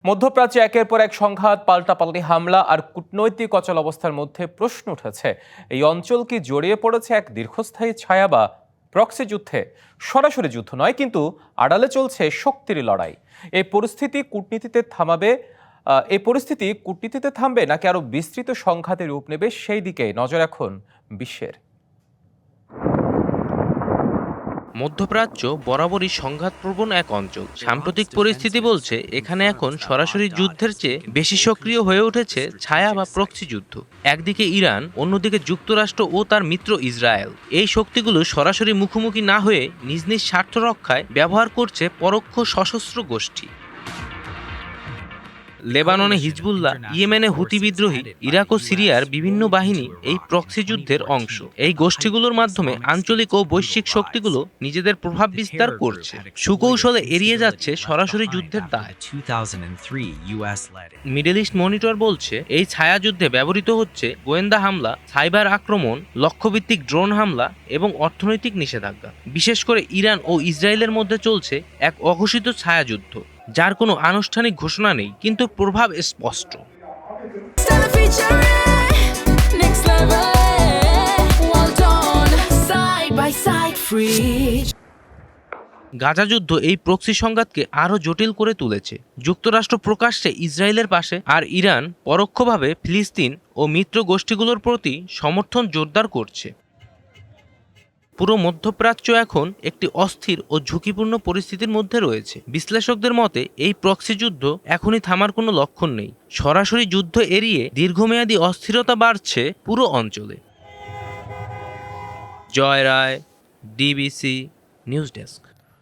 মধ্যপ্রাচ্যে একের পর এক সংঘাত, পাল্টাপাল্টি হামলা আর কূটনৈতিক অচল অবস্থার মধ্যে প্রশ্ন উঠেছে, এই অঞ্চল কি জড়িয়ে পড়েছে এক দীর্ঘস্থায়ী ছায়া বা প্রক্সি যুদ্ধে? সরাসরি যুদ্ধ নয়, কিন্তু আড়ালে চলছে শক্তির লড়াই। এই পরিস্থিতি কূটনীতিতে থামবে নাকি আরো বিস্তৃত সংঘাতের রূপ নেবে, সেই দিকে নজর এখন বিশ্বের। মধ্যপ্রাচ্য বরাবরই সংঘাতপ্রবণ এক অঞ্চল। সাম্প্রতিক পরিস্থিতি বলছে এখানে এখন সরাসরি যুদ্ধের চেয়ে বেশি সক্রিয় হয়ে উঠেছে ছায়া বা প্রক্সি যুদ্ধ। একদিকে ইরান, অন্যদিকে যুক্তরাষ্ট্র ও তার মিত্র ইসরায়েল। এই শক্তিগুলো সরাসরি মুখোমুখি না হয়ে নিজ নিজ স্বার্থ রক্ষায় ব্যবহার করছে পরোক্ষ সশস্ত্র গোষ্ঠী। লেবাননে হিজবুল্লাহ, ইয়েমেনে হুতি বিদ্রোহী, ইরাক ও সিরিয়ার বিভিন্ন বাহিনী এই প্রক্সি যুদ্ধের অংশ। এই গোষ্ঠীগুলোর মাধ্যমে আঞ্চলিক ও বৈশ্বিক শক্তিগুলো নিজেদের প্রভাব বিস্তার করছে, সুকৌশলে এড়িয়ে যাচ্ছে সরাসরি যুদ্ধের দায়। মিডল ইস্ট মনিটর বলছে, এই ছায়া যুদ্ধে ব্যবহৃত হচ্ছে গোয়েন্দা হামলা, সাইবার আক্রমণ, লক্ষ্যভিত্তিক ড্রোন হামলা এবং অর্থনৈতিক নিষেধাজ্ঞা। বিশেষ করে ইরান ও ইসরায়েলের মধ্যে চলছে এক অঘোষিত ছায়া যুদ্ধ, যার কোনো আনুষ্ঠানিক ঘোষণা নেই, কিন্তু প্রভাব স্পষ্ট। গাজা যুদ্ধ এই প্রক্সি সংঘাতকে আরও জটিল করে তুলেছে। যুক্তরাষ্ট্র প্রকাশ্যে ইসরায়েলের পাশে, আর ইরান পরোক্ষভাবে ফিলিস্তিন ও মিত্র গোষ্ঠীগুলোর প্রতি সমর্থন জোরদার করছে। পুরো মধ্যপ্রাচ্য এখন একটি অস্থির ও ঝুঁকিপূর্ণ পরিস্থিতির মধ্যে রয়েছে। বিশ্লেষকদের মতে এই প্রক্সি যুদ্ধ এখনই থামার কোনো লক্ষণ নেই। সরাসরি যুদ্ধ এড়িয়ে দীর্ঘমেয়াদী অস্থিরতা বাড়ছে পুরো অঞ্চলে। জয় রায়, ডিবিসি নিউজ ডেস্ক।